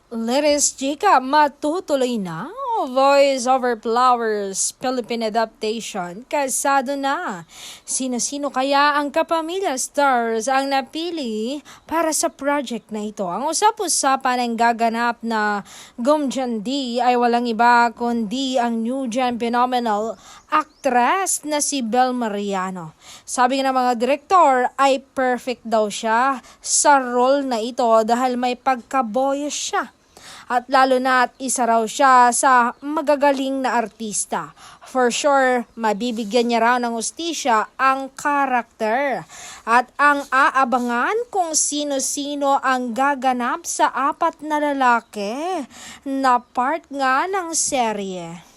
Liris Chica, matutuloy na. Voice over Flowers, Philippine adaptation, kasado na. Sino-sino kaya ang kapamilya stars ang napili para sa project na ito? Ang usap-usapan ng gaganap na Gumjandi ay walang iba kundi ang new gen phenomenal actress na si Bel Mariano. Sabi ng mga direktor ay perfect daw siya sa role na ito dahil may pagkaboyos siya. At lalo na at isa raw siya sa magagaling na artista. For sure, mabibigyan niya raw ng hustisya ang karakter. At ang aabangan kung sino-sino ang gaganap sa 4 na lalaki na part nga ng serye.